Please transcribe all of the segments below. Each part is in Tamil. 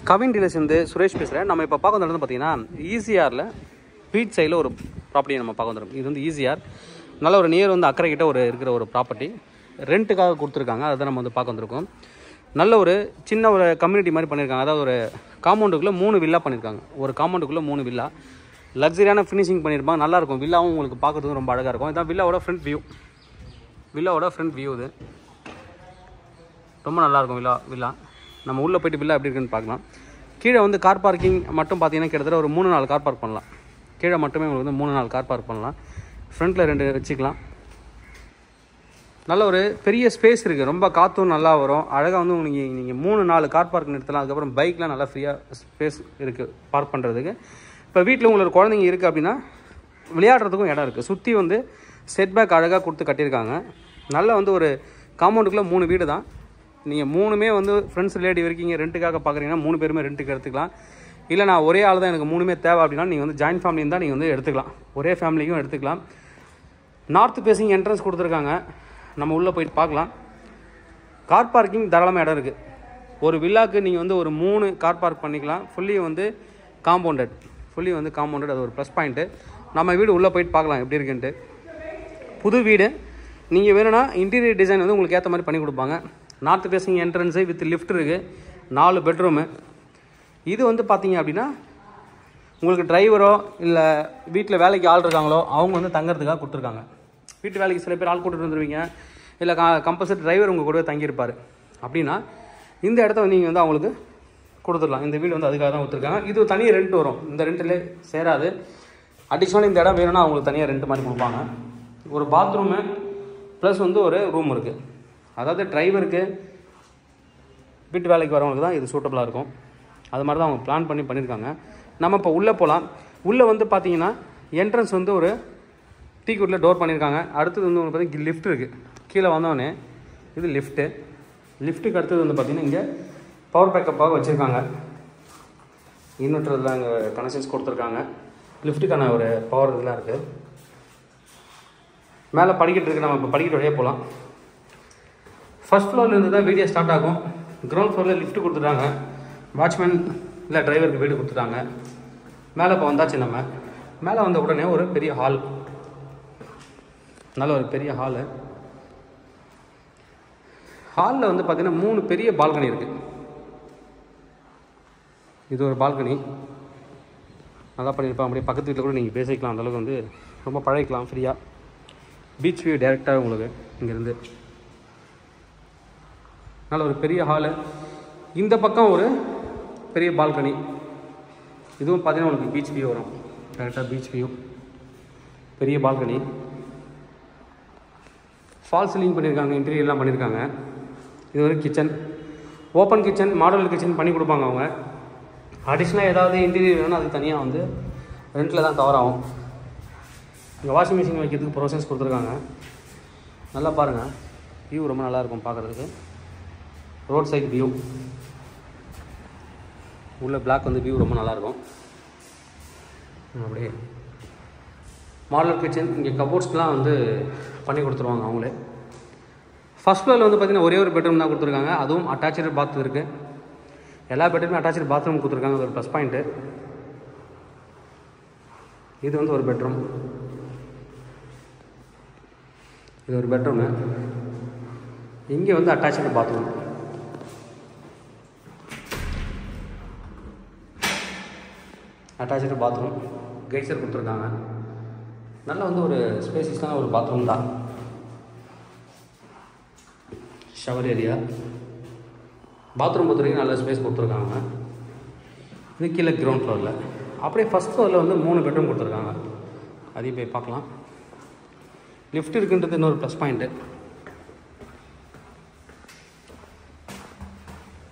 கவின் டீலர்ஸ்லேருந்து சுரேஷ் பேசுகிறேன். நம்ம இப்போ பார்க்க வந்துட்டு பார்த்தீங்கன்னா ஈசிஆரில் பீச் சைடில் ஒரு ப்ராப்பர்ட்டியை நம்ம பார்க்க வந்துடும். இது வந்து ஈசிஆர் நல்ல ஒரு நியர் வந்து அக்கறை கிட்ட இருக்கிற ஒரு ப்ராப்பர்ட்டி ரெண்ட்டுக்காக கொடுத்துருக்காங்க. அதை நம்ம வந்து பார்க்க வந்திருக்கோம். நல்ல ஒரு சின்ன ஒரு கம்யூனிட்டி மாதிரி பண்ணியிருக்காங்க. அதாவது ஒரு காம்பவுண்டுக்குள்ளே 3 வில்லா பண்ணியிருக்காங்க. ஒரு காம்பவுண்டுக்குள்ளே 3 வில்லா லக்ஸரியான ஃபினிஷிங் பண்ணியிருப்பாங்க. நல்லாயிருக்கும். வில்லாவும் உங்களுக்கு பார்க்குறதுக்கு ரொம்ப அழகாக இருக்கும். இதான் வில்லாவோட ஃப்ரண்ட் வியூ. இது ரொம்ப நல்லாயிருக்கும். வில்லா நம்ம உள்ளே போய்ட்டு வில்லா எப்படி இருக்குன்னு பார்க்கலாம். கீழே வந்து கார் பார்க்கிங் மட்டும் பார்த்தீங்கன்னா கிட்டத்தட்ட ஒரு 3-4 கார் பார்க் பண்ணலாம். கீழே மட்டுமே உங்களுக்கு வந்து 3-4 கார் பார்க் பண்ணலாம். ஃப்ரண்ட்டில் 2 வச்சுக்கலாம். நல்ல ஒரு பெரிய ஸ்பேஸ் இருக்குது. ரொம்ப காற்றும் நல்லா வரும். அழகாக வந்து நீங்கள் 3-4 கார் பார்க் நிறுத்தலாம். அதுக்கப்புறம் பைக்லாம் நல்லா ஃப்ரீயாக ஸ்பேஸ் இருக்குது பார்க் பண்ணுறதுக்கு. இப்போ வீட்டில் உங்களுக்கு குழந்தைங்க இருக்குது அப்படின்னா விளையாடுறதுக்கும் இடம் இருக்குது. சுற்றி வந்து செட்பேக் அழகாக கொடுத்து கட்டியிருக்காங்க. நல்ல வந்து ஒரு காம்பவுண்டுக்குள்ளே 3 வீடு தான். நீங்கள் 3மே வந்து ஃப்ரெண்ட்ஸ் ரிலேட்டிவ் இருக்கீங்க, ரெண்ட்டுக்காக பார்க்குறீங்கன்னா 3 பேருமே ரெண்ட்டுக்கு எடுத்துக்கலாம். இல்லை நான் ஒரே ஆள் தான் எனக்கு 3மே தேவை அப்படின்னா நீங்கள் வந்து ஜாயின்ட் ஃபேமிலின்னு தான் நீங்கள் வந்து எடுத்துக்கலாம். ஒரே ஃபேமிலிக்கும் எடுத்துக்கலாம். நார்த் ஃபேஸிங் என்ட்ரன்ஸ் கொடுத்துருக்காங்க. நம்ம உள்ளே போயிட்டு பார்க்கலாம். கார் பார்க்கிங் தாராளமாக இடம் இருக்குது. ஒரு வில்லாக்கு நீங்கள் வந்து ஒரு 3 கார் பார்க் பண்ணிக்கலாம். ஃபுல்லி வந்து காம்பவுண்டட். அது ஒரு ப்ளஸ் பாயிண்ட்டு. நம்ம வீடு உள்ளே போயிட்டு பார்க்கலாம் எப்படி இருக்குன்ட்டு. புது வீடு. நீங்கள் வேணும்னா இன்டீரியர் டிசைன் வந்து உங்களுக்கு ஏற்ற மாதிரி பண்ணி கொடுப்பாங்க. North facing entrance with lift இருக்குது. 4 பெட்ரூமு. இது வந்து பார்த்தீங்க அப்படின்னா உங்களுக்கு டிரைவரோ இல்லை வீட்டில் வேலைக்கு ஆள் இருக்காங்களோ அவங்க வந்து தங்குறதுக்காக கொடுத்துருக்காங்க. வீட்டு வேலைக்கு சில பேர் ஆள் கூட்டிட்டு வந்துடுவீங்க, இல்லை கம்பல்சரி டிரைவர் உங்கள் கூட தங்கியிருப்பார் அப்படின்னா இந்த இடத்த நீங்கள் வந்து அவங்களுக்கு கொடுத்துடலாம். இந்த வீடு வந்து அதுக்காக தான் கொடுத்துருக்காங்க. இது தனியாக ரெண்ட் வரும். இந்த ரெண்ட்டில் சேராது. அடிஷ்னலாக இந்த இடம் வேணும்னா அவங்களுக்கு தனியாக ரெண்ட் மாதிரி கொடுப்பாங்க. ஒரு பாத்ரூமு ப்ளஸ் வந்து ஒரு ரூம் இருக்குது. அதாவது டிரைவருக்கு வீட்டு வேலைக்கு வரவங்களுக்கு தான் இது சூட்டபுளாக இருக்கும். அது மாதிரி தான் அவங்க பிளான் பண்ணியிருக்காங்க. நம்ம இப்போ உள்ளே போகலாம். உள்ளே வந்து பார்த்தீங்கன்னா என்ட்ரன்ஸ் வந்து ஒரு டீக்குட்டில் டோர் பண்ணியிருக்காங்க. அடுத்தது வந்து பார்த்தீங்கன்னா லிஃப்ட் இருக்குது. கீழே வந்தோடனே இது லிஃப்ட்டுக்கு அடுத்தது வந்து பார்த்திங்கன்னா இங்கே பவர் பேக்கப்பாக வச்சுருக்காங்க. இன்வெர்ட்டர் இதெல்லாம் இங்கே கனெக்ஷன்ஸ் கொடுத்துருக்காங்க. லிஃப்ட்டுக்கான ஒரு பவர் இதெல்லாம் இருக்குது. மேலே படிக்கட்டு இருக்குது. நம்ம இப்போ படிக்கட்டு வழியாக போகலாம். ஃபர்ஸ்ட் ஃப்ளோர்லேருந்து தான் வீடியோ ஸ்டார்ட் ஆகும். கிரவுண்ட் ஃப்ளோரில் லிஃப்ட் கொடுத்துட்டாங்க. வாட்ச்மேன் இல்லை டிரைவருக்கு வீடு கொடுத்துட்டாங்க. மேலே இப்போ வந்தாச்சு. நம்ம மேலே வந்த உடனே ஒரு பெரிய ஹால். நல்ல ஒரு பெரிய ஹாலு. ஹாலில் வந்து பார்த்திங்கன்னா 3 பெரிய பால்கனி இருக்குது. இது ஒரு பால்கனி நல்லா பண்ணியிருப்பாங்க. அப்படியே பக்கத்து வீட்டில் கூட நீங்கள் பேசிக்கலாம். அந்தளவுக்கு வந்து ரொம்ப பழகிக்கலாம் ஃப்ரீயாக. பீச் வியூ டேரெக்டாக உங்களுக்கு இங்கேருந்து. நல்ல ஒரு பெரிய ஹாலு. இந்த பக்கம் ஒரு பெரிய பால்கனி. இதுவும் பார்த்தீங்கன்னா உங்களுக்கு பீச் வியூ வரும். டேரெக்டாக பீச் வியூ. பெரிய பால்கனி. ஃபால் சீலிங் பண்ணியிருக்காங்க. இன்டீரியர்லாம் பண்ணியிருக்காங்க. இது ஒரு kitchen. Open kitchen, modular kitchen பண்ணி கொடுப்பாங்க அவங்க. அடிஷ்னலாக ஏதாவது இன்டீரியர் வேணும்னா அது தனியாக வந்து ரெண்டில் தான் கவர் ஆகும். இங்கே வாஷிங் மிஷின் வைக்கிறதுக்கு ப்ரொவிஷன்ஸ் கொடுத்துருக்காங்க. நல்லா பாருங்கள். வியூ ரொம்ப நல்லாயிருக்கும் பார்க்குறதுக்கு. Road side view. உள்ள பிளாக் வந்து வியூ ரொம்ப நல்லாயிருக்கும். அப்படியே மாடலர் கிச்சன். இங்கே கபோர்ட்ஸ்லாம் வந்து பண்ணி கொடுத்துருவாங்க அவங்களே. ஃபர்ஸ்ட் ஃப்ளோரில் வந்து பார்த்திங்கன்னா ஒரே ஒரு பெட்ரூம் தான் கொடுத்துருக்காங்க. அதுவும் அட்டாச்சு பாத் இருக்குது. எல்லா பெட்ரூமே அட்டாச்சு பாத்ரூம் கொடுத்துருக்காங்க. அது ஒரு ப்ளஸ் பாயிண்ட்டு. இது வந்து ஒரு பெட்ரூம். இது ஒரு பெட்ரூமு. இங்கே வந்து attach bathroom. Attach bathroom geyser கொடுத்துருக்காங்க. நல்ல வந்து ஒரு ஸ்பேசியஸான ஒரு பாத்ரூம் தான். Shower area. பாத்ரூம் பொறுத்த வரைக்கும் நல்ல ஸ்பேஸ் கொடுத்துருக்காங்க. இது கீழே கிரவுண்ட் ஃப்ளோரில். அப்படியே ஃபஸ்ட் ஃப்ளோரில் வந்து 3 பெட்ரூம் கொடுத்துருக்காங்க. அதையும் போய் பார்க்கலாம். லிஃப்ட் இருக்குன்றது இன்னொரு ப்ளஸ் பாயிண்ட்டு.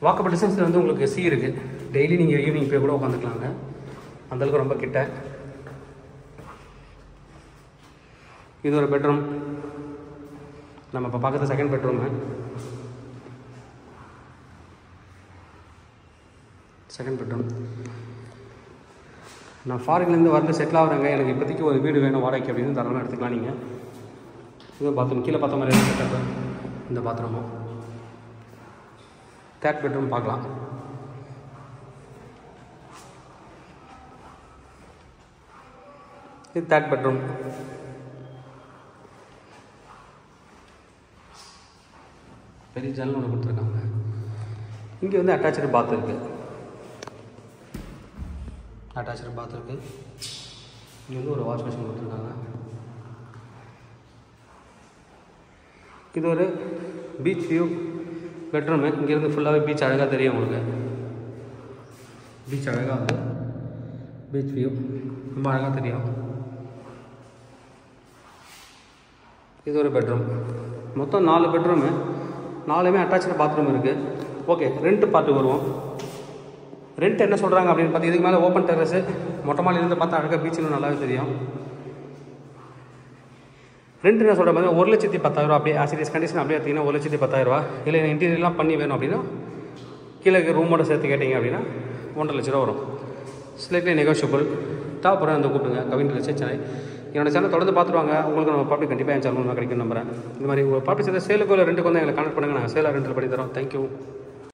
வாக்கபிள் டிஸ்டன்ஸில் வந்து உங்களுக்கு சி இருக்குது. டெய்லி நீங்கள் ஈவினிங் போய் கூட உட்காந்துக்கலாங்க. அந்தளவுக்கு ரொம்ப கிட்ட. இது ஒரு பெட்ரூம். நம்ம இப்போ பார்க்குறது செகண்ட் பெட்ரூமு. நான் ஃபாரின்லேருந்து வந்து செட்டில் ஆகிறேங்க, எனக்கு இப்போதைக்கு ஒரு வீடு வேணும் வாடகைக்கு அப்படின்னு தாராளமாக எடுத்துக்கலாம். நீங்கள் இது பாத்ரூம் கீழே பார்த்த மாதிரி செட்டப். இந்த பாத்ரூமும் தேர்ட் பெட்ரூம் பார்க்கலாம். இது தேர்ட் பெட்ரூம். பெரிய ஜன்னல் ஒன்று கொடுத்துருக்காங்க. இங்கே வந்து அட்டாச்சு பாத் இருக்குது. அட்டாச்சு பாத் இருக்குது. இங்கே வந்து ஒரு வாஷ் மிஷின் கொடுத்துருக்காங்க. இது ஒரு பீச் வியூ பெட்ரூமு. இங்கேருந்து ஃபுல்லாகவே பீச் அழகாக தெரியும் உங்களுக்கு. பீச் அழகாக வந்து பீச் வியூ ரொம்ப அழகாக தெரியும். இது ஒரு பெட்ரூம். மொத்தம் 4 பெட்ரூமு, 4மே அட்டாச்சு பாத்ரூம் இருக்குது. ஓகே, ரெண்ட் பார்ட்டு வருவோம். ரெண்ட் என்ன சொல்கிறாங்க அப்படின்னு பார்த்து, இதுக்கு மேலே ஓப்பன் டெரஸு, மொட்டை மாடியிலேருந்து பார்த்தா அழகாக பீச்சுன்னு நல்லாவே தெரியும். ரெண்ட் என்ன சொல்கிற மாதிரி 1,10,000 அப்படியே ஆசிரியஸ் கண்டிஷன் அப்படியே எடுத்திங்கன்னா 1,10,000. இல்லை இன்டீரியர்லாம் பண்ணி வேணும் அப்படின்னா கீழே ரூமோட சேர்த்து கேட்டிங்க அப்படின்னா 1.5 லட்ச ரூபா வரும். Slightly negotiable. தேவைப்படுற அந்த கூப்பிடுங்க. Kavin real estate Chennai. என்னோட சேனல் தொடர்ந்து பார்த்துருவாங்க. உங்களுக்கு நம்ம ப்ராப்பர்ட்டி கண்டிப்பாக என் சேனல் கிடைக்கும் நம்புறேன். இந்த மாதிரி ஒரு ப்ராப்பர்ட்டி சேர்த்து சேலுக்கு இல்லை ரெண்டுக்கு வந்து எங்களை கான்டக்ட் பண்ணுங்கள். நாங்கள் சேலாக ரெண்டில் பண்ணி தரோம். தேங்க்யூ.